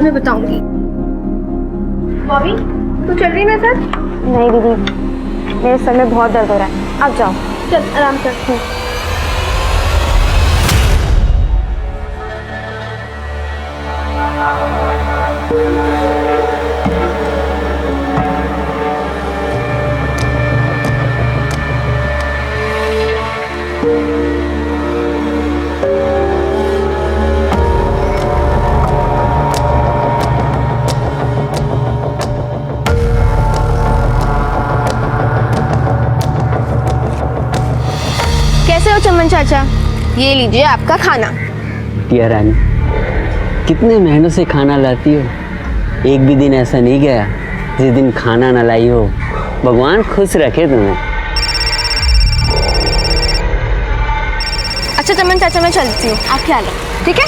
मैं बताऊंगी। बॉबी तू चल रही मेरे साथ? नहीं दीदी, मेरे सर में बहुत दर्द हो रहा है, आप जाओ। चल आराम कर। कैसे हो चमन चाचा? ये लीजिए आपका खाना। टिया रानी, कितने महीनों से खाना लाती हो, एक भी दिन ऐसा नहीं गया जिस दिन खाना ना लाई हो। भगवान खुश रखे तुम्हें। अच्छा चमन चाचा मैं चलती हूँ, आप ख्याल रखो, ठीक है?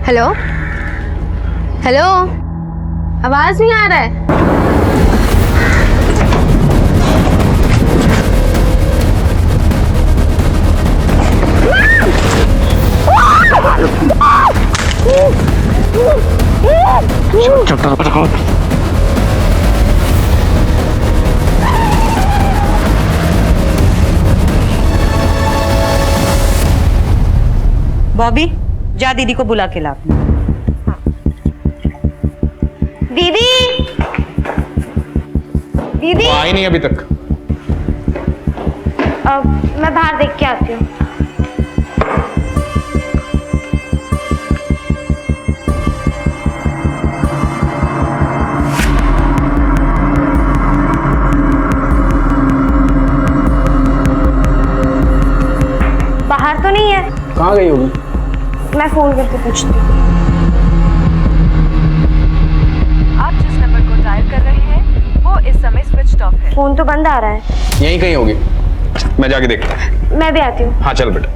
हेलो हेलो, आवाज नहीं आ रहा है। बॉबी जा दीदी को बुला के ला। दीदी दीदी आई नहीं अभी तक। मैं बाहर देख के आती हूँ। बाहर तो नहीं है। कहाँ गई होगी? मैं फोन करके पूछती हूँ। आप जिस नंबर को डायल कर रहे हैं वो इस समय स्विच ऑफ है। फोन तो बंद आ रहा है। यहीं कहीं होगी, मैं जाके देखता हूँ। मैं भी आती हूँ। हाँ चल बेटा।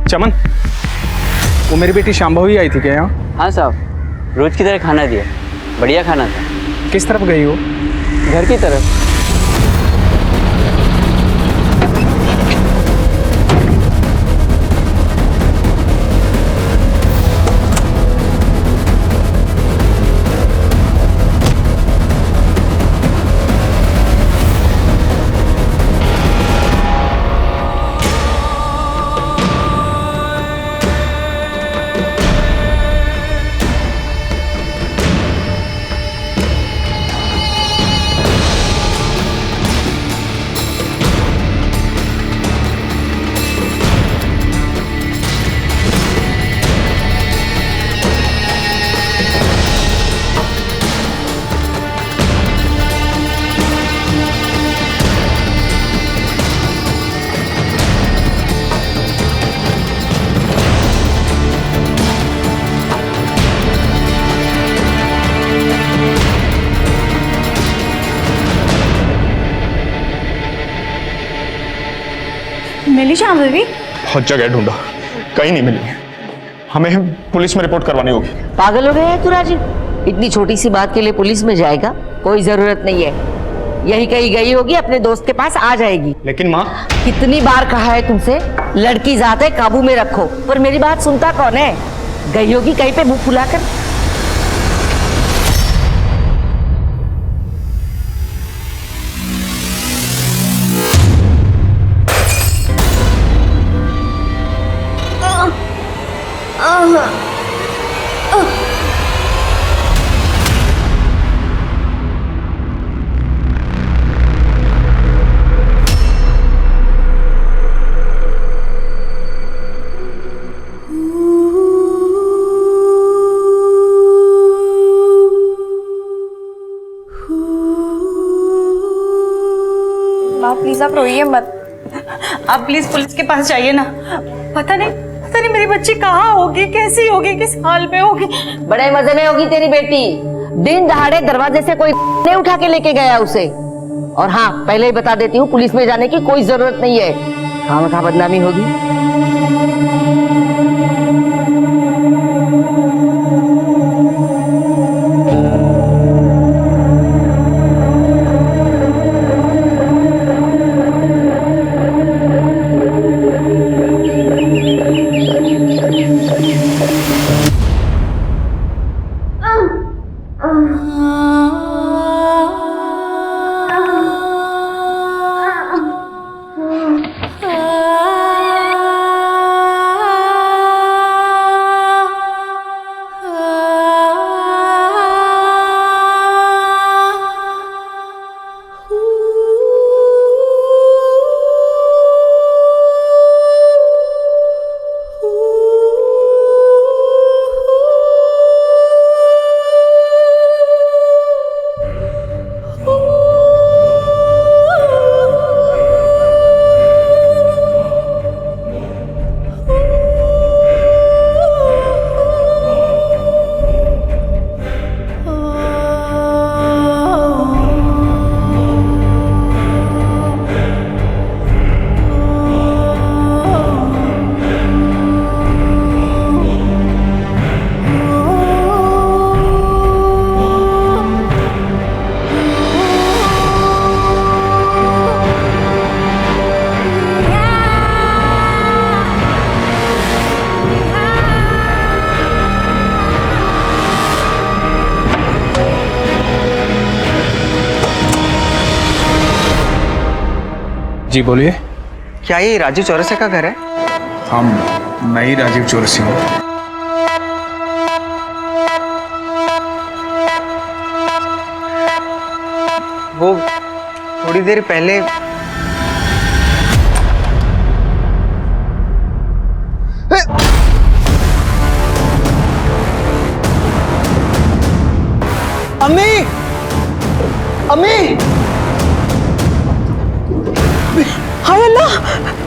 चमन, वो मेरी बेटी शांभवी आई थी क्या यहाँ? हाँ साहब, रोज की तरह खाना दिया, बढ़िया खाना था। किस तरफ गई हो? घर की तरफ। मिली शांभवी? बहुत जगह ढूंढा, कहीं नहीं मिली। हमें पुलिस में रिपोर्ट करवानी होगी। पागल हो गया है तू राजीव? इतनी छोटी सी बात के लिए पुलिस में जाएगा? कोई जरूरत नहीं है, यही कहीं गई होगी, अपने दोस्त के पास आ जाएगी। लेकिन माँ, कितनी बार कहा है तुमसे, लड़की जात है, काबू में रखो, पर मेरी बात सुनता कौन है? गई होगी कहीं पे मुंह फुलाकर। प्लीज आप रोइए मत, आप प्लीज पुलिस के पास जाइए ना। पता नहीं मेरी बच्ची कहाँ होगी, कैसी होगी, किस हाल में होगी। बड़े मजे में होगी तेरी बेटी। दिन दहाड़े दरवाजे से कोई नहीं उठा के लेके गया उसे। और हाँ, पहले ही बता देती हूँ, पुलिस में जाने की कोई जरूरत नहीं है। खामखा बदनामी होगी। जी बोलिए। क्या ये राजीव चौरसिया का घर है? हम मैं ही राजीव चौरसिया हूँ। वो थोड़ी देर पहले अम्मी अम्मी हाय अल्लाह,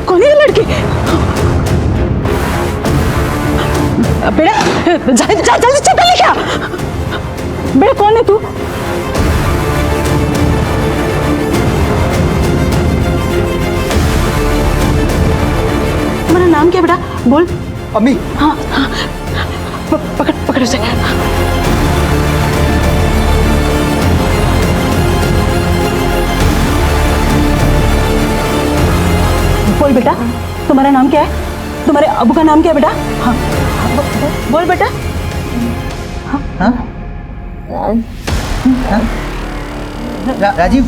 कौन है ये लड़की? बेटा जल्दी चप्पल लेके आ। बेटा कौन है तू? तुम्हारा नाम क्या बेटा? बोल। अम्मी। हाँ हाँ, पकड़ पकड़ उसे। बोल बेटा, तुम्हारा नाम क्या है? तुम्हारे अबू का नाम क्या है बेटा? हाँ बोल बेटा। हाँ? हाँ? राजीव।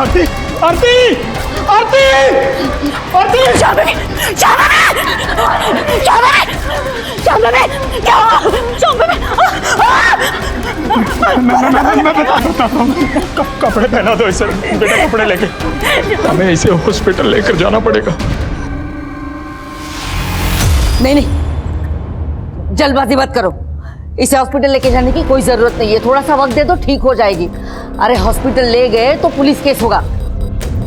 आरती आरती आरती आरती मैं बताता हूँ। कपड़े पहना दो इसे बेटा, कपड़े लेके हमें इसे हॉस्पिटल लेकर जाना पड़ेगा। नहीं नहीं, जल्दबाजी मत करो। इसे हॉस्पिटल लेके जाने की कोई जरूरत नहीं है, थोड़ा सा वक्त दे दो, ठीक हो जाएगी। अरे हॉस्पिटल ले गए तो पुलिस केस होगा,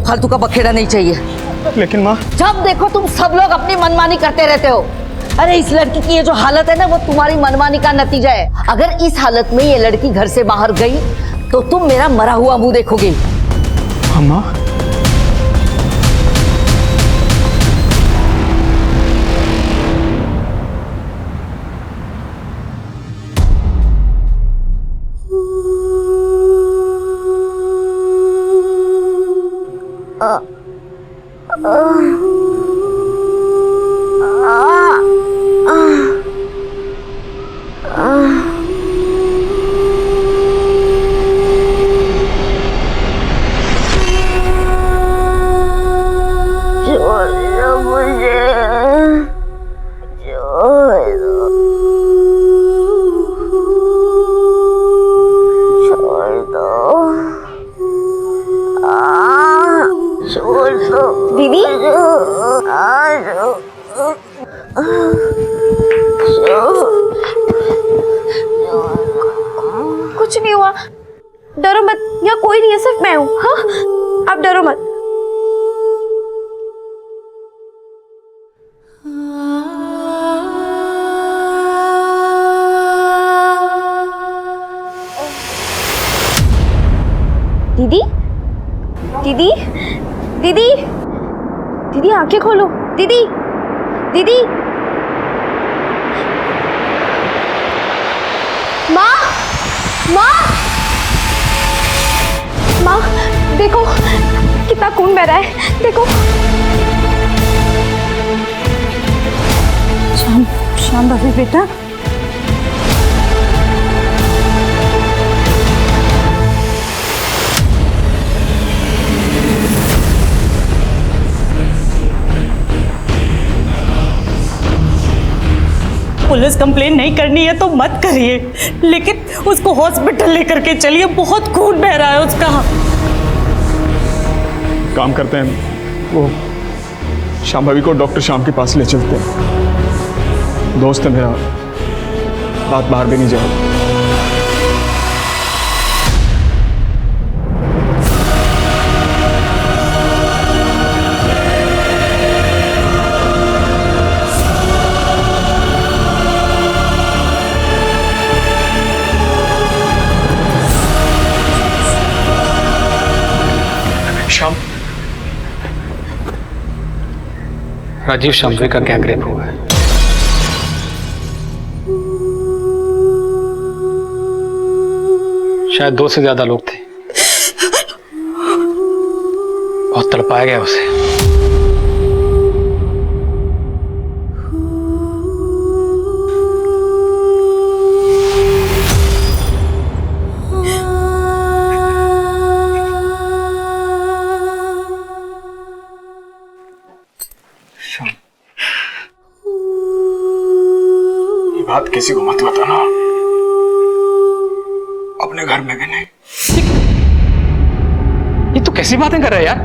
फालतू का बखेड़ा नहीं चाहिए। लेकिन माँ, जब देखो तुम सब लोग अपनी मनमानी करते रहते हो। अरे इस लड़की की ये जो हालत है ना, वो तुम्हारी मनमानी का नतीजा है। अगर इस हालत में ये लड़की घर से बाहर गई तो तुम मेरा मरा हुआ मुंह देखोगे। अम्मा, दीदी कुछ नहीं हुआ। डरो मत, यहाँ कोई नहीं है, सिर्फ मैं हूँ। हाँ, आप डरो मत। दीदी, दीदी, दीदी, दीदी आंखें खोलो। दीदी, दीदी, माँ, माँ, माँ, देखो कितना खून बह रहा है, देखो। शांभवी बेटा, पुलिस कंप्लेन नहीं करनी है तो मत करिए, लेकिन उसको हॉस्पिटल लेकर के चलिए, बहुत खून बह रहा है उसका। काम करते हैं, वो शांभवी को डॉक्टर श्याम के पास ले चलते हैं। दोस्त है मेरा, रात बाहर भी नहीं जाएगा। श्याम, राजीव शांभवी का गैंग रेप हुआ है। शायद 2 से ज्यादा लोग थे, बहुत तड़पाया गया उसे। ये बात किसी को मत बताना, अपने घर में भी नहीं। ये तो कैसी बातें कर रहा है यार?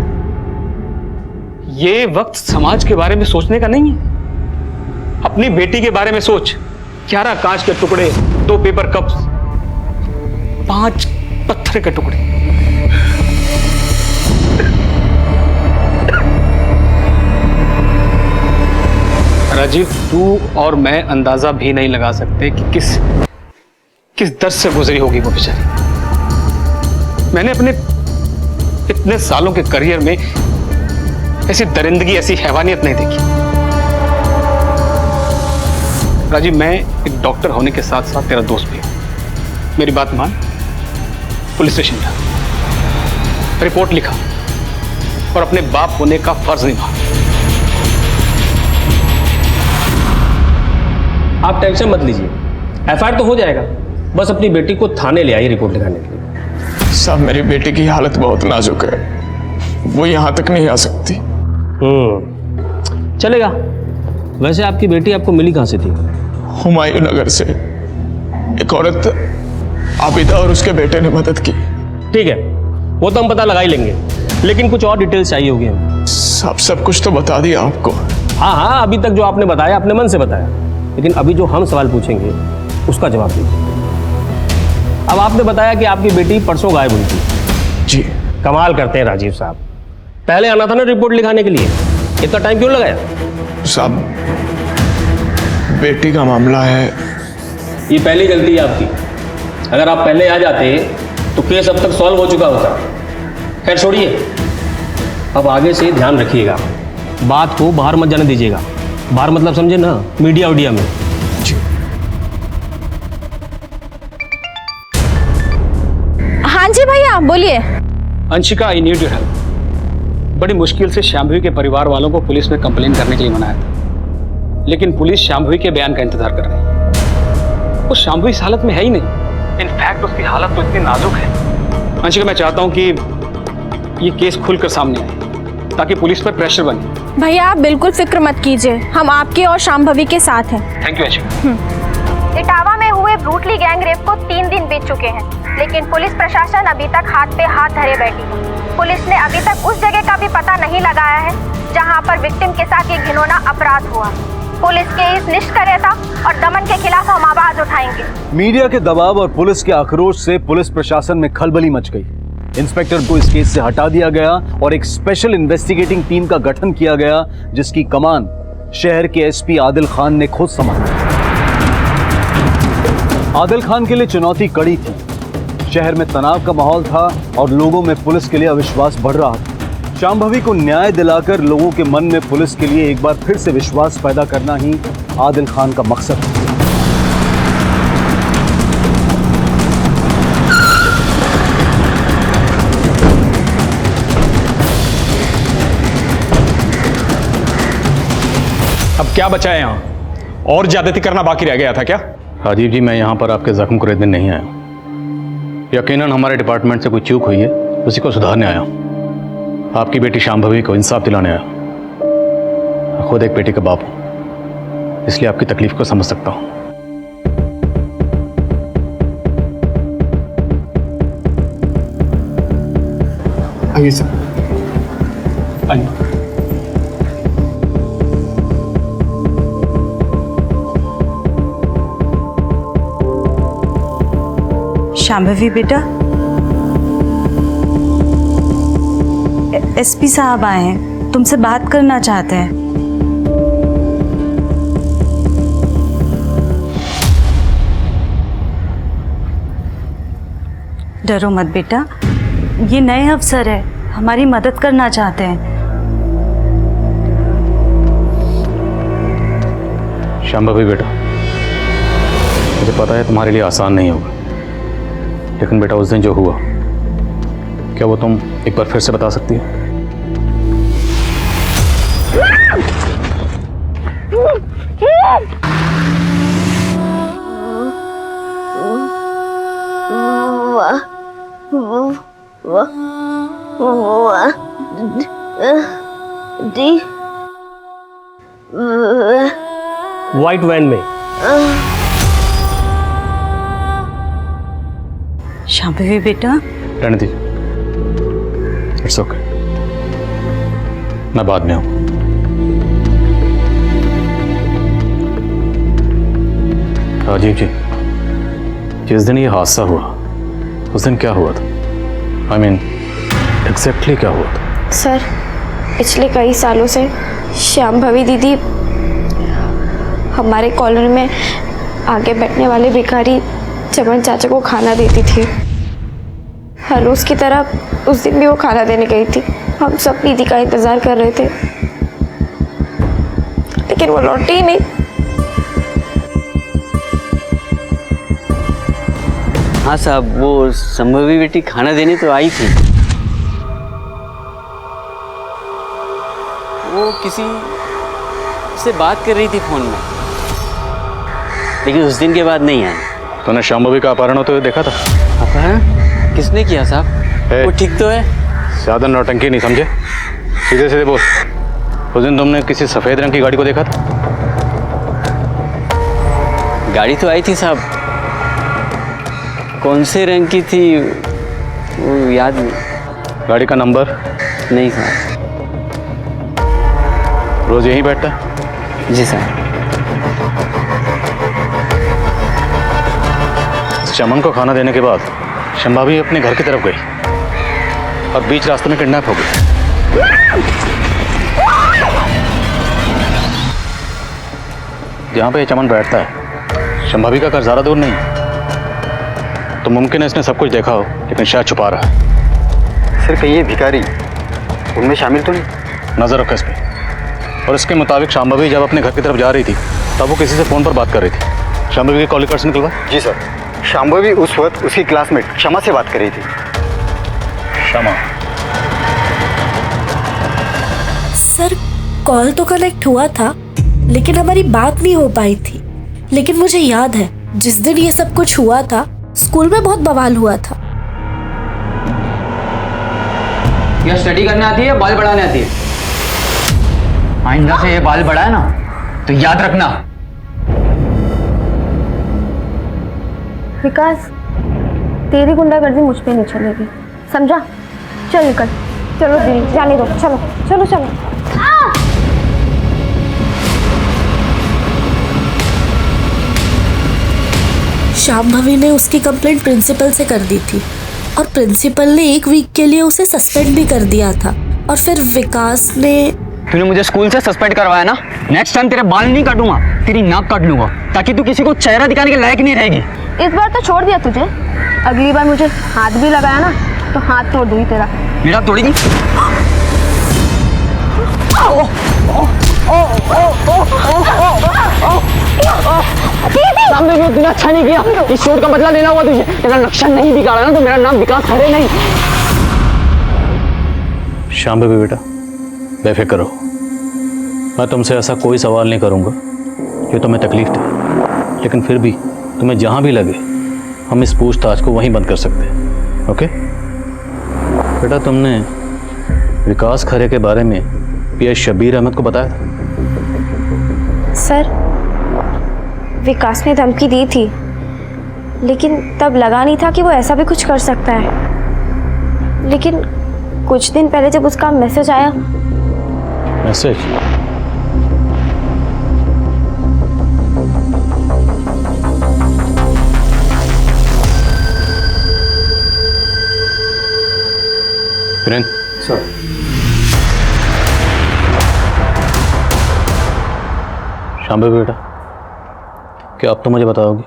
ये वक्त समाज के बारे में सोचने का नहीं है। अपनी बेटी के बारे में सोच। 11 कांच के टुकड़े, 2 पेपर कप्स, 5 पत्थर के टुकड़े। राजीव, तू और मैं अंदाजा भी नहीं लगा सकते कि किस दर्द से गुजरी होगी वो बेचारी। मैंने अपने इतने सालों के करियर में ऐसी दरिंदगी, ऐसी हैवानियत नहीं देखी। राजीव, मैं एक डॉक्टर होने के साथ साथ तेरा दोस्त भी हूं। मेरी बात मान, पुलिस स्टेशन जा, रिपोर्ट लिखा और अपने बाप होने का फर्ज निभा। आप टेंशन मत लीजिए, एफआईआर तो हो जाएगा। बस अपनी बेटी को थाने ले आइए रिपोर्ट लिखाने के लिए। साहब, मेरी बेटी की हालत बहुत नाजुक है, वो यहाँ तक नहीं आ सकती। चलेगा। वैसे आपकी बेटी आपको मिली कहाँ से थी? हुमायूं नगर से एक औरत आबिदा और उसके बेटे ने मदद की। ठीक है, वो तो हम पता लगा ही लेंगे, लेकिन कुछ और डिटेल्स चाहिए होगी हमें। साहब, सब कुछ तो बता दिया आपको। हाँ हाँ, अभी तक जो आपने बताया अपने मन से बताया, लेकिन अभी जो हम सवाल पूछेंगे उसका जवाब दीजिए। अब आपने बताया कि आपकी बेटी परसों गायब हुई थी। जी। कमाल करते हैं राजीव साहब, पहले आना था ना रिपोर्ट लिखाने के लिए, इतना टाइम क्यों लगाया? साहब, बेटी का मामला है। ये पहली गलती है आपकी। अगर आप पहले आ जाते तो केस अब तक सॉल्व हो चुका होता। खैर छोड़िए, अब आगे से ध्यान रखिएगा, बात को बाहर मत जाने दीजिएगा। बाहर मतलब समझे ना, मीडिया उडिया में। जी। हाँ जी भैया, बोलिए। Anshika, I need your help. बड़ी मुश्किल से शांभवी के परिवार वालों को पुलिस में कंप्लेन करने के लिए मनाया था, लेकिन पुलिस शांभवी के बयान का इंतजार कर रही है। वो शांभवी इस हालत में है ही नहीं। इनफैक्ट उसकी हालत तो इतनी नाजुक है। अंशिका, मैं चाहता हूं कि ये केस खुलकर सामने आए ताकि पुलिस पर प्रेशर बने। भैया आप बिल्कुल फिक्र मत कीजिए, हम आपके और शांभवी के साथ हैं। Thank you Anshika. इटावा में हुए ब्रूटली गैंग रेप को 3 दिन बीत चुके हैं, लेकिन पुलिस प्रशासन अभी तक हाथ पे हाथ धरे बैठी है। पुलिस ने अभी तक उस जगह का भी पता नहीं लगाया है जहां पर विक्टिम के साथ ये घिनौना अपराध हुआ। पुलिस के इस निष्क्रियता और दमन के खिलाफ हम आवाज उठाएंगे। मीडिया के दबाव और पुलिस के आक्रोश से पुलिस प्रशासन में खलबली मच गई। इंस्पेक्टर को इस केस से हटा दिया गया और एक स्पेशल इन्वेस्टिगेटिंग टीम का गठन किया गया, जिसकी कमान शहर के एसपी आदिल खान ने खुद संभाली। आदिल खान के लिए चुनौती कड़ी थी। शहर में तनाव का माहौल था और लोगों में पुलिस के लिए अविश्वास बढ़ रहा था। शांभवी को न्याय दिलाकर लोगों के मन में पुलिस के लिए एक बार फिर से विश्वास पैदा करना ही आदिल खान का मकसद था। अब क्या बचा है यहाँ? और ज्यादती करना बाकी रह गया था क्या? राजीव जी, मैं यहाँ पर आपके जख्म को रेतने नहीं आया। यकीनन हमारे डिपार्टमेंट से कोई चूक हुई है, उसी को सुधारने आया। आपकी बेटी शांभवी को इंसाफ दिलाने आया। खुद एक बेटी का बाप हूं, इसलिए आपकी तकलीफ को समझ सकता हूं। आइए सर, आइए। शांभवी बेटा, एसपी साहब आए हैं, तुमसे बात करना चाहते हैं। डरो मत बेटा, ये नए अफसर है, हमारी मदद करना चाहते हैं। शांभवी बेटा, मुझे पता है तुम्हारे लिए आसान नहीं होगा, लेकिन बेटा उस दिन जो हुआ, क्या वो तुम एक बार फिर से बता सकती हो? व्हाइट वैन में। शांभवी बेटा, रहने दीजिए, इट्स ओके, मैं बाद में आऊँ। राजीव जी, जिस दिन ये हादसा हुआ, उस दिन क्या हुआ था? आई मीन एग्जैक्टली क्या हुआ था? सर, पिछले कई सालों से शांभवी दीदी हमारे कॉलोनी में आगे बैठने वाले भिखारी चमन चाचा को खाना देती थी। हर रोज की तरह उस दिन भी वो खाना देने गई थी। हम सब दीदी का इंतजार कर रहे थे, लेकिन वो लौटी ही नहीं। हाँ साहब, वो संभवी बेटी खाना देने तो आई थी। वो किसी से बात कर रही थी फोन में, लेकिन उस दिन के बाद नहीं आई। तूने शांभवी का अपहरण होते हुए देखा था? अपहरण किसने किया साहब? वो ठीक तो है? ज्यादा नौटंकी नहीं समझे, सीधे सीधे बोल। उस दिन तुमने किसी सफेद रंग की गाड़ी को देखा था? गाड़ी तो आई थी साहब, कौन से रंग की थी वो याद नहीं। गाड़ी का नंबर? नहीं साहब। रोज यहीं बैठता है? जी साहब। चमन को खाना देने के बाद शांभवी अपने घर की तरफ गई और बीच रास्ते में किडनैप हो गई। जहाँ पे चमन बैठता है, शांभवी का घर ज़्यादा दूर नहीं है, तो मुमकिन है इसने सब कुछ देखा हो, लेकिन शायद छुपा रहा है। सर, कहीं ये भिखारी उनमें शामिल तो नहीं? नजर रखो इस पे। और इसके मुताबिक शांभवी जब अपने घर की तरफ जा रही थी, तब वो किसी से फ़ोन पर बात कर रही थी। शांभवी के कॉल रिकॉर्ड्स निकलवा? जी सर, शांभवी उस वक्त उसकी क्लासमेट क्षमा से बात कर रही थी। क्षमा? सर, कॉल तो कनेक्ट हुआ था, लेकिन हमारी बात नहीं हो पाई थी। लेकिन मुझे याद है, जिस दिन ये सब कुछ हुआ था, स्कूल में बहुत बवाल हुआ था। क्या स्टडी करने आती है, बाल बढ़ाने आती है? आइंदा से ये बाल बढ़ाए ना तो याद रखना। विकास, तेरी गुंडागर्दी मुझ पे नहीं चलेगी, समझा? चल निकल, चलो दीदी, जाने दो, चलो चलो चलो। शांभवी ने उसकी कंप्लेंट प्रिंसिपल से कर दी थी और प्रिंसिपल ने 1 वीक के लिए उसे सस्पेंड भी कर दिया था। और फिर विकास ने तूने मुझे स्कूल से सस्पेंड करवाया ना, नेक्स्ट टाइम तेरे बाल नहीं काटूंगा, तेरी नाक काट लूंगा ताकि तू किसी को चेहरा दिखाने के लायक नहीं रहेगी। इस बार तो छोड़ दिया तुझे, अगली बार मुझे हाथ भी लगाया ना तो हाथ तोड़ दूंगी तेरा। मेरा तोड़ेगी? सामने भी तूने अच्छा नहीं किया, इस चोट का बदला लेना हुआ तुझे। तेरा नक्शा नहीं बिगाड़ा ना तो मेरा नाम विकास खरे नहीं। शांभवी बेटा, बेफिक्र रहो, मैं तुमसे ऐसा कोई सवाल नहीं करूंगा जो तुम्हें तकलीफ दे, लेकिन फिर भी तुम्हें जहां भी लगे हम इस पूछताछ को वहीं बंद कर सकते हैं। ओके बेटा, तुमने विकास खरे के बारे में पीएस शबीर अहमद को बताया था? सर, विकास ने धमकी दी थी, लेकिन तब लगा नहीं था कि वो ऐसा भी कुछ कर सकता है। लेकिन कुछ दिन पहले जब उसका मैसेज आया। मैसेज? किरण सर, शांभवी बेटा, क्या अब तो मुझे बताओगे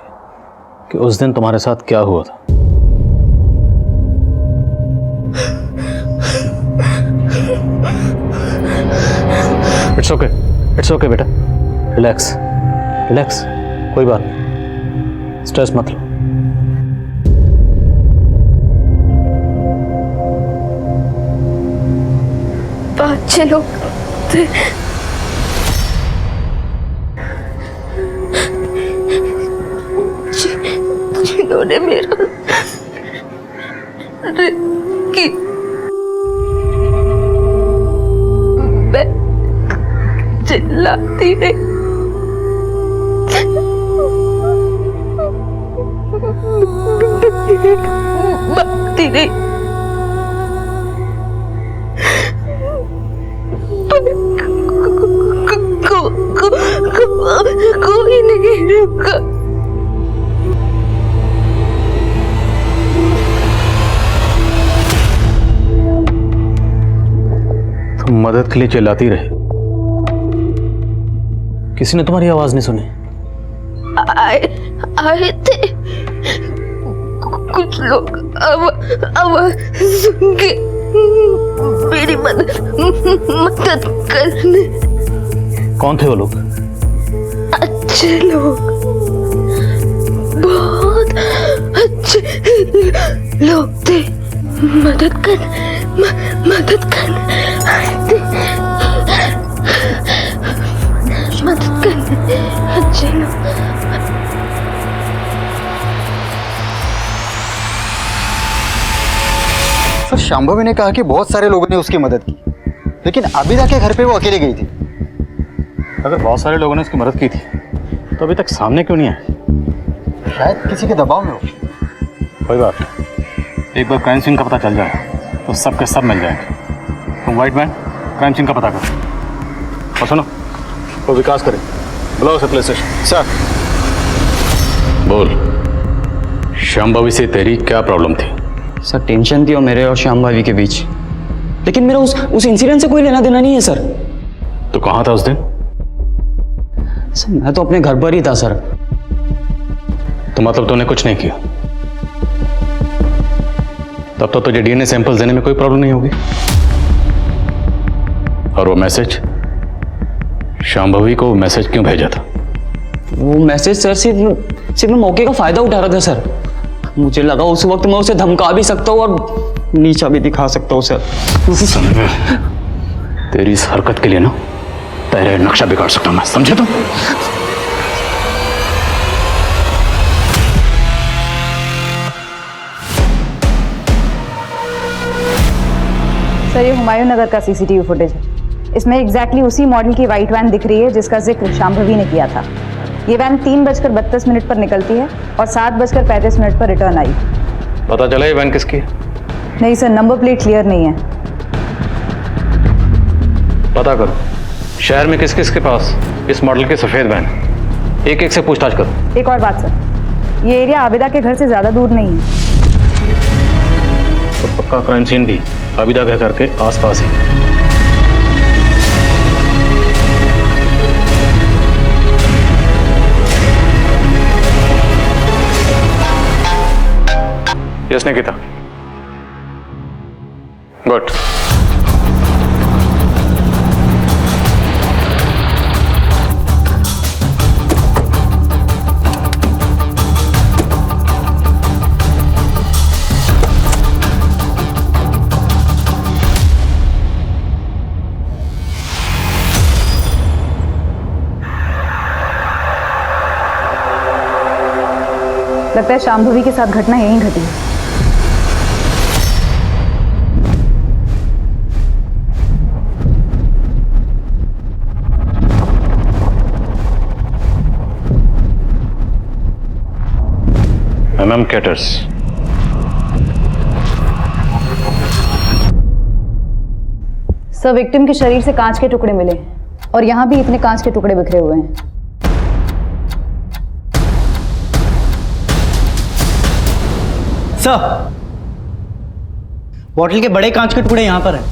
कि उस दिन तुम्हारे साथ क्या हुआ था? इट्स ओके बेटा, रिलैक्स रिलैक्स, कोई बात नहीं, स्ट्रेस मत लो। अच्छे लोग थे, जिन्होंने मेरा कि मैं चिल्लाती नहीं, भागती नहीं, कोई नहीं रुका। तुम मदद के लिए चिल्लाती रहे, किसी ने तुम्हारी आवाज नहीं सुनी? आए थे कुछ लोग, आवाज सुन के मेरी मदद करने। कौन थे वो लोग? अच्छे लोग, बहुत अच्छे लोग थे, मदद करने आए थे, मदद करने अच्छे लोग। सर, शांभवी ने कहा कि बहुत सारे लोगों ने उसकी मदद की, लेकिन आबिदा के घर पे वो अकेले गई थी। अगर बहुत सारे लोगों ने उसकी मदद की थी तो अभी तक सामने क्यों नहीं आए? शायद किसी के दबाव में हो। कोई बात नहीं, एक बार क्राइम सीन का पता चल जाए तो सब के सब मिल जाएंगे। तुम वाइट मैन क्राइम सीन का पता करो और सुनो, वो विकास करे, बुलाओ उसे पुलिस स्टेशन। सर। बोल, शांभवी से तेरी क्या प्रॉब्लम थी? सर, टेंशन थी और मेरे और शांभवी के बीच, लेकिन मेरा उस इंसिडेंट से कोई लेना देना नहीं है सर। तो कहाँ था उस दिन? सर, मैं तो अपने घर पर ही था सर। तो मतलब तूने कुछ नहीं किया? तब तो तुझे डीएनए सैंपल देने में कोई प्रॉब्लम नहीं होगी। और वो मैसेज, शांभवी को मैसेज क्यों भेजा था? वो मैसेज सर सिर्फ मैं मौके का फायदा उठा रहा था सर। मुझे लगा उस वक्त मैं उसे धमका भी सकता हूँ और नीचा भी दिखा सकता हूँ सर। तेरी इस हरकत के लिए ना तेरा नक्शा बिगाड़ सकता हूं मैं, समझे तुम? सर, ये हुमायूं नगर का सीसीटीवी फुटेज है। इसमें एग्जैक्टली उसी मॉडल की वाइट वैन दिख रही है जिसका जिक्र शांभवी ने किया था। ये वैन 3:32 पर निकलती है और 7:35 पर रिटर्न आई। पता चला ये वैन किसकी है? नहीं सर, नंबर प्लेट क्लियर नहीं है। पता करो शहर में किस किस के पास इस मॉडल की सफेद वैन, एक एक से पूछताछ करो। एक और बात सर, ये एरिया आबिदा के घर से ज़्यादा दूर नहीं है। तो पक्का क्राइम सीन भी आबिदा के घर के आसपास ही। Yes Nikita, good. लगता है शांभवी के साथ घटना यहीं घटी है। MM Catters, सर, विक्टिम के शरीर से कांच के टुकड़े मिले और यहाँ भी इतने कांच के टुकड़े बिखरे हुए हैं। सर, बॉटल के बड़े कांच के टुकड़े यहाँ पर हैं।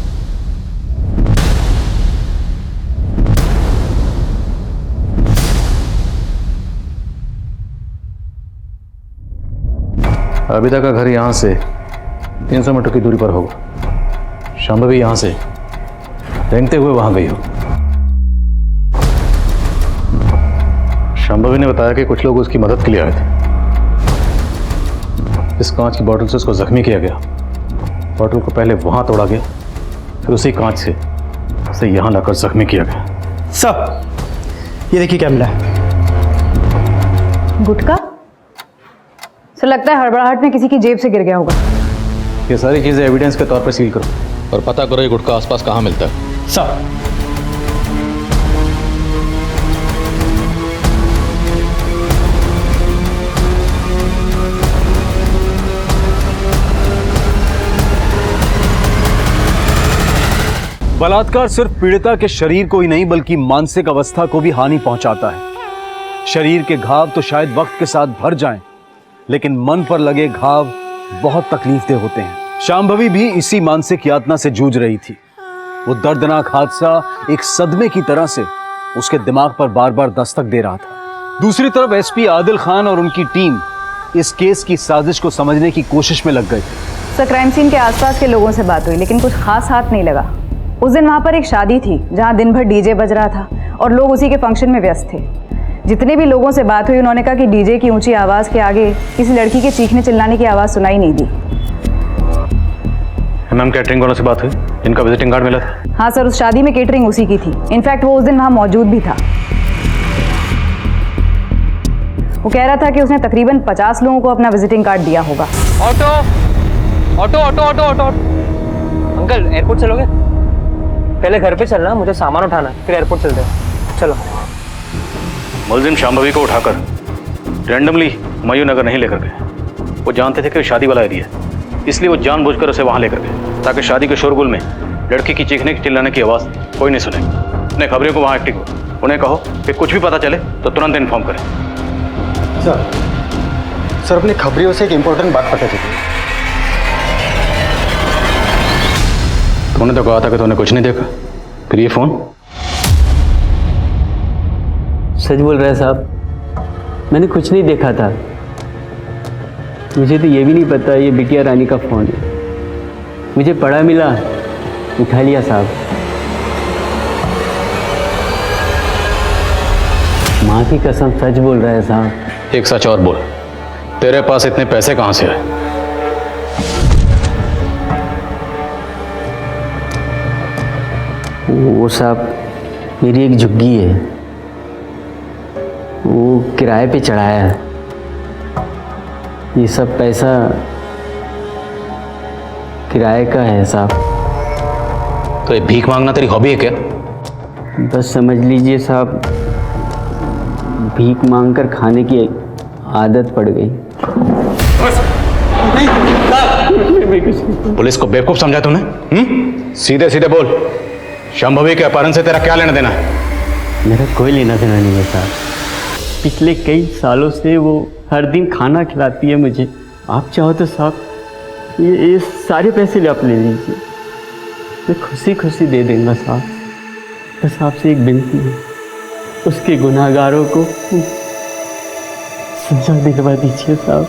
आबिदा का घर यहाँ से 300 मीटर की दूरी पर होगा। शांभवी यहाँ से रेंगते हुए वहां गई हो। शांभवी ने बताया कि कुछ लोग उसकी मदद के लिए आए थे। इस कांच की बोतल से उसको जख्मी किया गया। बोतल को पहले वहां तोड़ा गया, फिर उसी कांच से उसे यहां लाकर जख्मी किया गया। सर, ये देखिए क्या मिला है। गुटखा? सर, लगता है हड़बड़ाहट में किसी की जेब से गिर गया होगा। ये सारी चीजें एविडेंस के तौर पर सील करो और पता करो ये गुटखा आसपास कहाँ मिलता है। सर, बलात्कार सिर्फ पीड़िता के शरीर को ही नहीं बल्कि मानसिक अवस्था को भी हानि पहुंचाता है। शरीर के घाव तो शायद वक्त के साथ भर जाएं, लेकिन मन पर लगे घाव बहुत तकलीफदेह होते हैं। शांभवी भी इसी मानसिक यातना से जूझ रही थी। वो दर्दनाक हादसा एक सदमे की तरह से उसके दिमाग पर बार बार दस्तक दे रहा था। दूसरी तरफ एसपी आदिल खान और उनकी टीम इस केस की साजिश को समझने की कोशिश में लग गए थे। सर, क्राइम सीन के आसपास के लोगों से बात हुई, लेकिन कुछ खास हाथ नहीं लगा। उस दिन वहाँ पर एक शादी थी जहाँ दिन भर डीजे बज रहा था और लोग उसी के फंक्शन में व्यस्त थे। जितने भी लोगों से बात हुई, उन्होंने कहा कि डीजे की ऊंची आवाज़ के आगे किसी लड़की के चीखने चिल्लाने की आवाज़ सुनाई नहीं दी। मैम, कैटरिंग वालों से बात हुई? इनका विजिटिंग कार्ड मिला था? हाँ सर, उस शादी में केटरिंग उसी की थी। इनफैक्ट वो उस दिन वहाँ मौजूद भी था। वो कह रहा था कि उसने तकरीबन 50 लोगों को अपना विजिटिंग कार्ड दिया होगा। Auto auto auto auto auto uncle, airport चलोगे? पहले घर पे चलना, मुझे सामान उठाना है, फिर एयरपोर्ट चलते हैं। चलो। मुलजिम शांभवी को उठाकर रैंडमली हुमायूं नगर नहीं लेकर गए। वो जानते थे कि शादी वाला एरिया है, इसलिए वो जानबूझकर उसे वहां लेकर गए ताकि शादी के शोरगुल में लड़की की चीखने की चिल्लाने की आवाज़ कोई नहीं सुने। अपने खबरियों को वहाँ एक्टिव करो। उन्हें कहो कि कुछ भी पता चले तो तुरंत इन्फॉर्म करें। सर, अपनी खबरियों से एक इम्पोर्टेंट बात पता चली। तूने तो कहा था कि तूने कुछ नहीं देखा, फिर ये फोन? सच बोल रहा है साहब, मैंने कुछ नहीं देखा था। मुझे तो ये भी नहीं पता ये बिटिया रानी का फ़ोन है। मुझे पड़ा मिला, उठा लिया साहब। माँ की कसम सच बोल रहा है साहब। एक सच और बोल, तेरे पास इतने पैसे कहाँ से आए? वो साहब, मेरी एक झुग्गी है, वो किराए पे चढ़ाया है। ये सब पैसा किराए का है साहब। तो ये भीख मांगना तेरी हॉबी है क्या? बस समझ लीजिए साहब, भीख मांगकर खाने की आदत पड़ गई। पुलिस को बेवकूफ समझा तूने? सीधे सीधे बोल, शांभवी के अपहरण से तेरा क्या लेना देना है? मेरा कोई लेना देना नहीं है साहब। पिछले कई सालों से वो हर दिन खाना खिलाती है मुझे। आप चाहो तो साहब ये सारे पैसे आप ले लीजिए, मैं खुशी खुशी दे दूंगा साहब। बस आपसे एक विनती है, उसके गुनाहगारों को सजा दिलवा दीजिए साहब,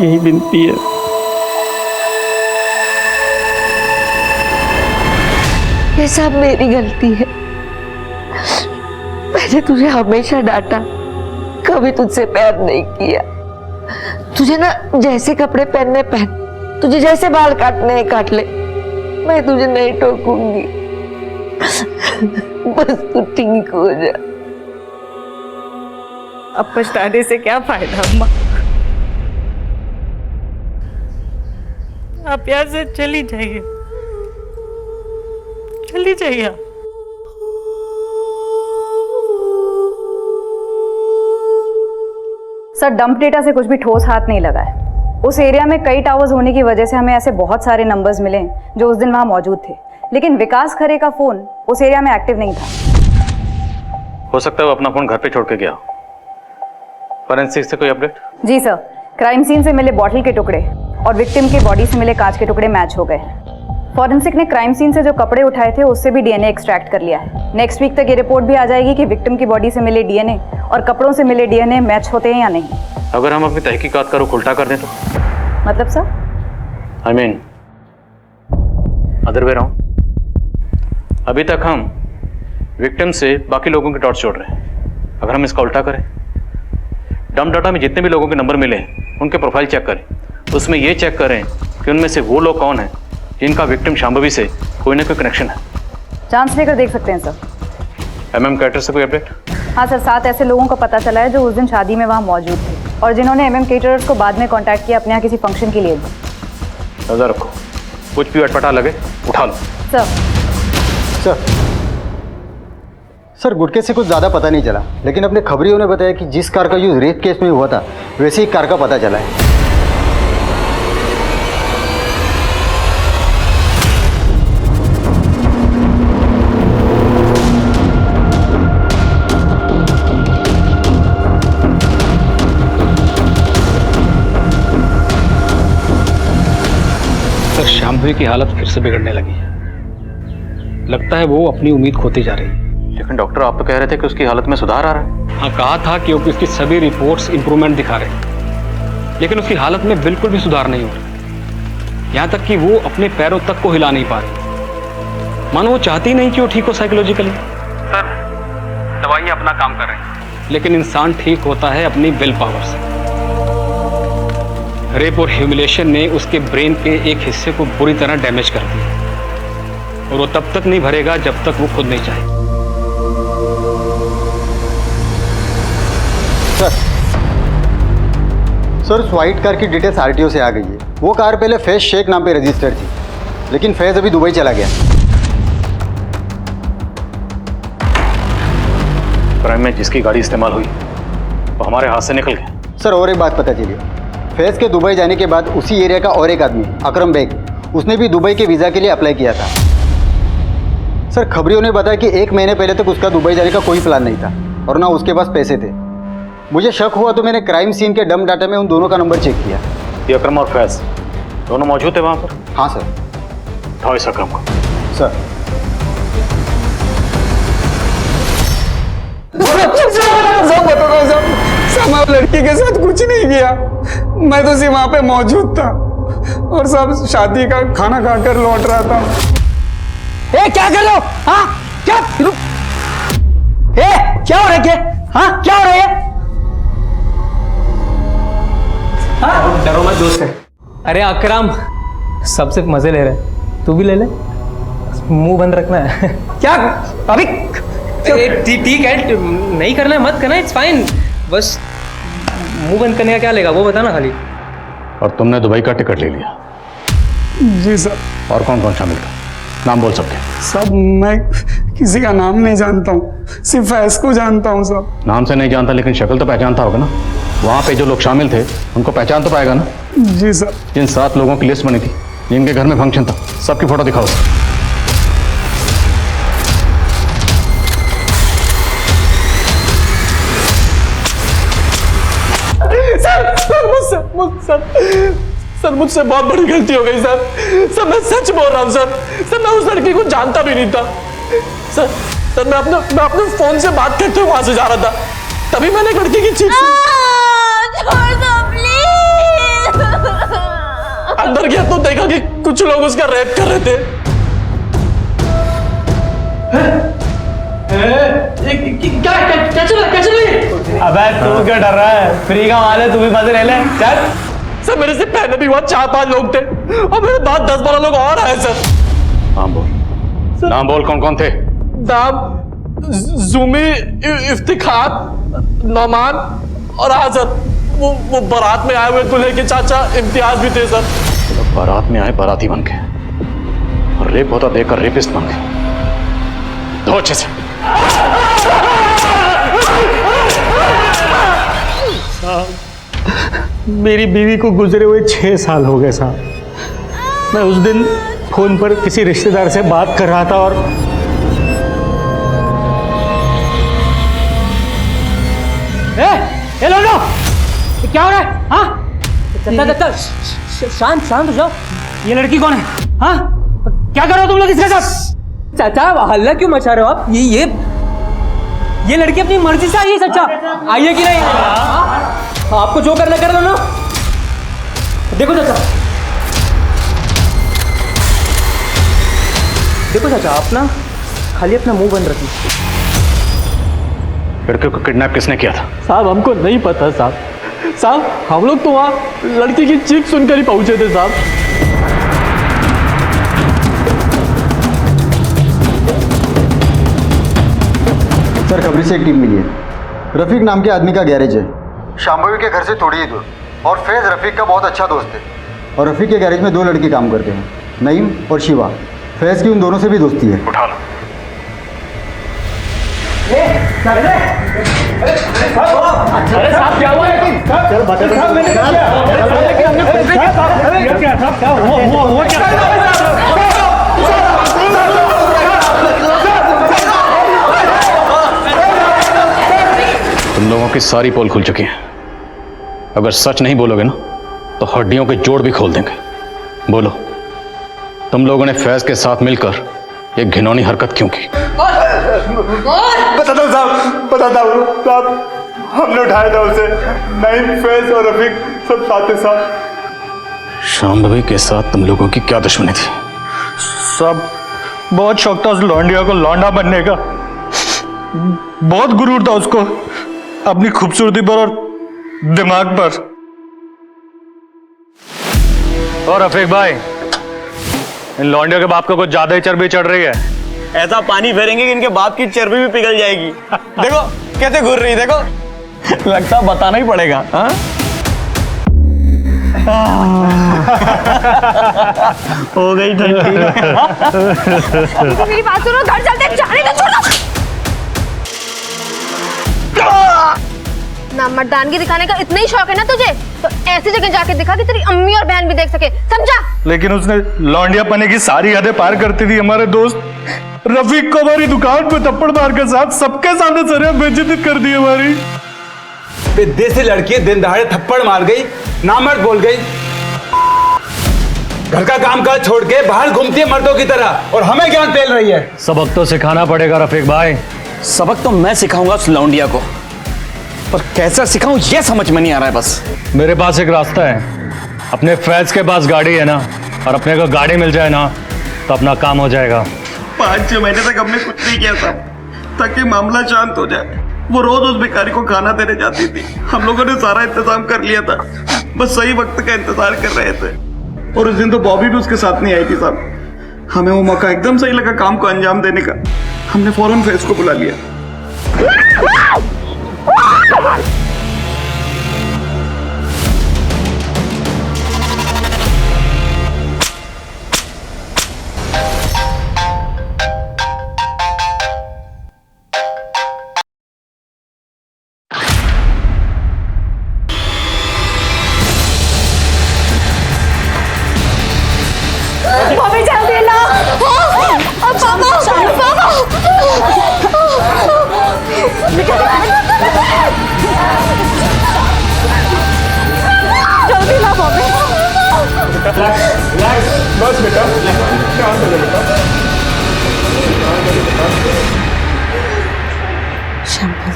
यही विनती है। ये सब मेरी गलती है। मैंने तुझे हमेशा डांटा, कभी तुझसे प्यार नहीं किया। तुझे ना जैसे कपड़े पहनने पहन, तुझे जैसे बाल काटने हैं काट ले, मैं तुझे नहीं टोकूंगी। बस तू ठीक हो जा। अब पछताने से क्या फायदा अम्मा, आप यहाँ से चली जाइए, चली जाइए। सर, डंप डेटा से कुछ भी ठोस हाथ नहीं लगा है। उस एरिया में कई टावर्स होने की वजह से हमें ऐसे बहुत सारे नंबर्स मिले जो उस दिन वहां मौजूद थे, लेकिन विकास खरे का फोन उस एरिया में एक्टिव नहीं था। हो सकता है वो अपना फोन घर पे छोड़ के गया। फॉरेंसिक से कोई अपडेट? जी सर, क्राइम सीन से मिले बॉटल के टुकड़े और विक्टिम के बॉडी से मिले कांच के टुकड़े मैच हो गए हैं। फॉरेंसिक ने क्राइम सीन से जो कपड़े उठाए थे उससे भी डीएनए एक्सट्रैक्ट कर लिया है। नेक्स्ट वीक तक ये रिपोर्ट भी आ जाएगी कि विक्टिम की बॉडी से मिले डीएनए और कपड़ों से मिले डीएनए मैच होते हैं या नहीं। अगर हम अपनी तहकीकात का रुख उल्टा कर दें तो? मतलब sir? I mean other way round. अभी तक हम विक्टिम से बाकी लोगों के डॉट्स जोड़ रहे हैं, अगर हम इसका उल्टा करें, डंप डाटा में जितने भी लोगों के नंबर मिले उनके प्रोफाइल चेक करें, उसमें ये चेक करें कि उनमें से वो लोग कौन हैं जिनका विक्टिम शांभवी से कोई ना कोई कनेक्शन है। चांस लेकर देख सकते हैं सर। एमएम कैटर से कोई अपडेट? हाँ सर, 7 ऐसे लोगों का पता चला है जो उस दिन शादी में वहाँ मौजूद थे और जिन्होंने एमएम केटरर्स को बाद में कांटेक्ट किया अपने यहाँ किसी फंक्शन के लिए। नजर रखो, कुछ भी अटपटा लगे उठा लो। सर सर गुटके से कुछ ज़्यादा पता नहीं चला, लेकिन अपने खबरियों ने बताया कि जिस कार का यूज रेप केस में हुआ था वैसे ही कार का पता चला है। शांभवी की हालत फिर से बिगड़ने लगी है, लगता है वो अपनी उम्मीद खोती जा रही है। लेकिन डॉक्टर आप तो कह रहे थे कि उसकी हालत में सुधार आ रहा है। हाँ, कहा था कि उसकी सभी रिपोर्ट्स इंप्रूवमेंट दिखा रहे हैं, लेकिन उसकी हालत में बिल्कुल भी सुधार नहीं हो रहा। यहाँ तक कि वो अपने पैरों तक को हिला नहीं पा रही, मानो वो चाहती नहीं कि वो ठीक हो साइकोलॉजिकली। सर, दवाइयाँ अपना काम कर रही हैं, लेकिन इंसान ठीक होता है अपनी विल पावर से। रेप और ह्यूमिलेशन ने उसके ब्रेन के एक हिस्से को बुरी तरह डैमेज कर दिया और वो तब तक नहीं भरेगा जब तक वो खुद नहीं चाहे। सर उस व्हाइट कार की डिटेल्स आरटीओ से आ गई है। वो कार पहले फैज शेख नाम पे रजिस्टर्ड थी, लेकिन फैज अभी दुबई चला गया। क्राइम में जिसकी गाड़ी इस्तेमाल हुई वो हमारे हाथ से निकल गया। सर और एक बात पता चली, फैज के दुबई जाने के बाद उसी एरिया का और एक आदमी अकरम बेग, उसने भी दुबई के वीज़ा के लिए अप्लाई किया था। सर खबरियों ने बताया कि 1 महीने पहले तक उसका दुबई जाने का कोई प्लान नहीं था और ना उसके पास पैसे थे। मुझे शक हुआ तो मैंने क्राइम सीन के डंप डाटा में उन दोनों का नंबर चेक किया। ये अकरम और फैज दोनों मौजूद थे वहाँ पर? हाँ सर। उठाओ इस अकरम को। सर साहब लड़की के साथ कुछ नहीं किया, मैं तो सिर्फ वहां पे मौजूद था और सब शादी का खाना खाकर लौट रहा था। ए क्या कर रहे हो? हाँ क्या? ए क्या हो रहा है? हाँ क्या हो रहा है? हाँ डरो मत दोस्त है। अरे अकरम सब सिर्फ मजे ले रहे, तू भी ले ले, मुंह बंद रखना है। क्या अभी? ठीक है, नहीं करना है मत करना, इट्स फाइन, बस मुंह बंद करने का क्या लेगा वो बताना खाली। और तुमने दुबई का टिकट ले लिया? जी सर। और कौन कौन शामिल था? नाम बोल सकते? सब मैं किसी का नाम नहीं जानता हूँ, सिर्फ फैज को जानता हूँ सब। नाम से नहीं जानता लेकिन शक्ल तो पहचानता होगा ना। वहाँ पे जो लोग शामिल थे उनको पहचान तो पाएगा ना? जी सर। जिन 7 लोगों की लिस्ट बनी थी जिनके घर में फंक्शन था, सबकी फोटो दिखाओ। सर मुझसे बहुत बड़ी गलती हो गई सर मैं सच बोल रहा हूँ सर मैं उस लड़की को जानता भी नहीं था सर मैं अपने फोन से बात करते हुए वहां से जा रहा था, तभी मैंने एक लड़की की चीख सुनी। अंदर गया तो देखा कि कुछ लोग उसका रेप कर रहे थे। क्या चल रहा? अबे तू क्या डर रहा है? फ्री का माल है, तू भी मजे ले ले। चल। सर मेरे से पहले भी वहां 4-5 लोग थे और मेरे बाद 10-12 लोग और आए सर। नाम बोल कौन कौन थे? नाम जूमी, इफ्तिखार, नौमान और हाजर। वो बारात में आए हुए दूल्हे के चाचा इम्तियाज भी थे सर। तो बारात में आए बाराती बन के और रेप होता देखकर रेपिस्ट बन गए। दो अच्छे से। मेरी बीवी को गुजरे हुए 6 साल हो गए साहब। मैं उस दिन फोन पर किसी रिश्तेदार से बात कर रहा था और ए लोगो, क्या हो रहा है? हाँ? शांत हो जाओ। ये लड़की कौन है? हाँ? क्या कर रहे हो तुम लोग इसके साथ? चाचा हल्ला क्यों मचा रहे हो आप? ये लड़की अपनी मर्जी से आई है चाचा, आई है कि नहीं? आपको जो करना कर लो ना। देखो चाचा, आप ना खाली अपना मुंह बंद रखिए। लड़के को किडनैप किसने किया था? साहब हमको नहीं पता साहब हम लोग तो वहां लड़की की चीख सुनकर ही पहुंचे थे साहब। सर खबरी से एक टीम मिली है। रफीक नाम के आदमी का गैरेज है शांभवी के घर से थोड़ी ही दूर, और फैज रफीक का बहुत अच्छा दोस्त है। और रफीक के गैरेज में 2 लड़के काम करते हैं, नईम और शिवा। फैज की उन दोनों से भी दोस्ती है। उठा लो। अरे साहब क्या हुआ है? चल बता तुम लोगों की सारी पोल खुल चुकी है। अगर सच नहीं बोलोगे ना तो हड्डियों के जोड़ भी खोल देंगे। बोलो, तुम लोगों ने फैज के साथ मिलकर ये घिनौनी हरकत क्यों की? बताता हूँ साहब, हमने उठाया था उसे। नईम, फैज और रफीक सब साथ। शांभवी के साथ तुम लोगों की क्या दुश्मनी थी? सब बहुत शौक था उस लौंडिया को लौंडा बनने का। बहुत गुरूर था उसको अपनी खूबसूरती पर और दिमाग पर। और रफीक भाई, इन लौंडियों के बाप को कुछ ज्यादा ही चर्बी चढ़ रही है। ऐसा पानी फेरेंगे कि इनके बाप की चर्बी भी पिघल जाएगी। देखो कैसे घूर रही, देखो लगता बताना ही पड़ेगा। हाँ? हो गई ठंडी। मेरी बात सुनो, घर चलते, जाने तो छोड़ दो। ना मर्दानगी दिखाने का इतना ही शौक है ना तुझे, तो ऐसी जगह जाके दिखा कि तेरी अम्मी और बहन भी देख सके, समझा? लेकिन उसने लौंडिया पने की सारी हदें पार करती थी। हमारे दोस्त रफीक को हमारी दुकान पे थप्पड़ मार के साथ सबके सामने सरिया बेइज्जती कर दी हमारी। देसी लड़की दिन दहाड़े थप्पड़ मार गई, नामर्द बोल गई, घर का काम काज छोड़ के बाहर घूमती है मर्दों की तरह, और हमें ज्ञान पेल रही है। सबक तो सिखाना पड़ेगा रफीक भाई। सबक तो मैं सिखाऊंगा उस लौंडिया को, पर कैसा सिखाऊं ये समझ में नहीं आ रहा है। बस मेरे पास एक रास्ता है। अपने फैज के पास गाड़ी है ना, और अपने को गाड़ी मिल जाए ना तो अपना काम हो जाएगा। 5-6 महीने तक हमने कुछ नहीं किया था ताकि मामला शांत हो जाए। वो रोज उस भिखारी को खाना देने जाती थी। हम लोगों ने सारा इंतजाम कर लिया था, बस सही वक्त का इंतजार कर रहे थे। और उस दिन तो बॉबी भी उसके साथ नहीं आई थी साहब। हमें वो मौका एकदम सही लगा काम को अंजाम देने का। हमने फौरन फैज को बुला लिया। मम्मी जल्दी ला। पापा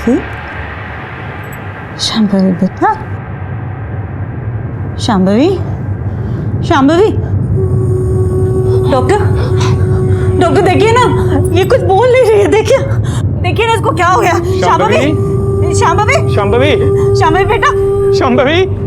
शांभवी, शांभवी बेटा, शांभवी, शांभवी। डॉक्टर, डॉक्टर देखिए ना, ये कुछ बोल नहीं रही है। देखिए, देखिए ना इसको क्या हो गया। शांभवी, शांभवी, शांभवी, शांभवी बेटा, शांभवी।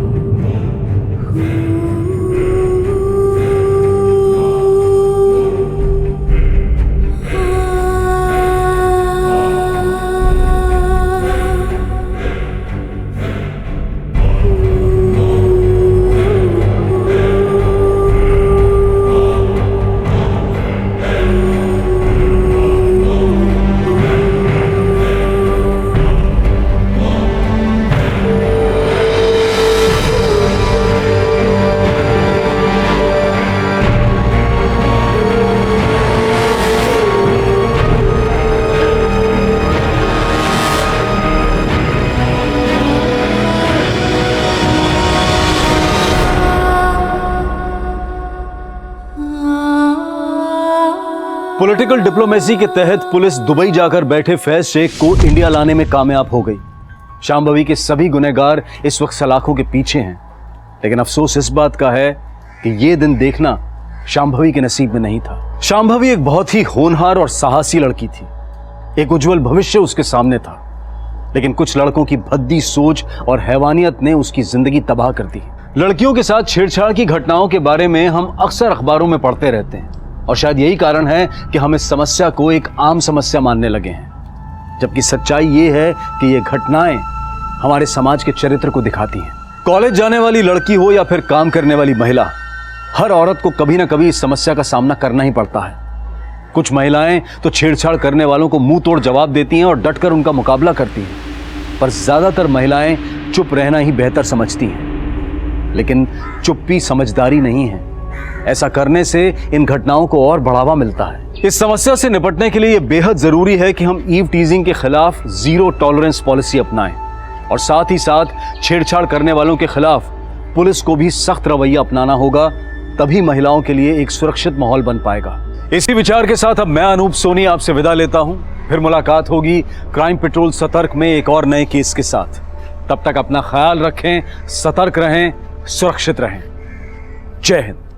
पॉलिटिकल डिप्लोमेसी के तहत पुलिस दुबई जाकर बैठे फैज शेख को इंडिया लाने में कामयाब हो गई। शांभवी के सभी गुनहगार इस वक्त सलाखों के पीछे हैं, लेकिन अफसोस इस बात का है कि यह दिन देखना शांभवी के नसीब में नहीं था। शांभवी एक बहुत ही होनहार और साहसी लड़की थी। एक उज्जवल भविष्य उसके सामने था, लेकिन कुछ लड़कों की भद्दी सोच और हैवानियत ने उसकी जिंदगी तबाह कर दी। लड़कियों के साथ छेड़छाड़ की घटनाओं के बारे में हम अक्सर अखबारों में पढ़ते रहते हैं, और शायद यही कारण है कि हम इस समस्या को एक आम समस्या मानने लगे हैं, जबकि सच्चाई ये है कि ये घटनाएं हमारे समाज के चरित्र को दिखाती हैं। कॉलेज जाने वाली लड़की हो या फिर काम करने वाली महिला, हर औरत को कभी ना कभी इस समस्या का सामना करना ही पड़ता है। कुछ महिलाएं तो छेड़छाड़ करने वालों को मुंह तोड़ जवाब देती हैं और डटकर उनका मुकाबला करती हैं, पर ज्यादातर महिलाएं चुप रहना ही बेहतर समझती हैं। लेकिन चुप्पी समझदारी नहीं है। ऐसा करने से इन घटनाओं को और बढ़ावा मिलता है। इस समस्या से निपटने के लिए यह बेहद जरूरी है कि हम ईव टीजिंग के खिलाफ जीरो टॉलरेंस पॉलिसी अपनाएं, और साथ ही साथ छेड़छाड़ करने वालों के खिलाफ पुलिस को भी सख्त रवैया अपनाना होगा। तभी महिलाओं के लिए एक सुरक्षित माहौल बन पाएगा। इसी विचार के साथ अब मैं अनूप सोनी आपसे विदा लेता हूं। फिर मुलाकात होगी क्राइम पेट्रोल सतर्क में एक और नए केस के साथ। तब तक अपना ख्याल रखें, सतर्क रहें, सुरक्षित रहें। जय हिंद।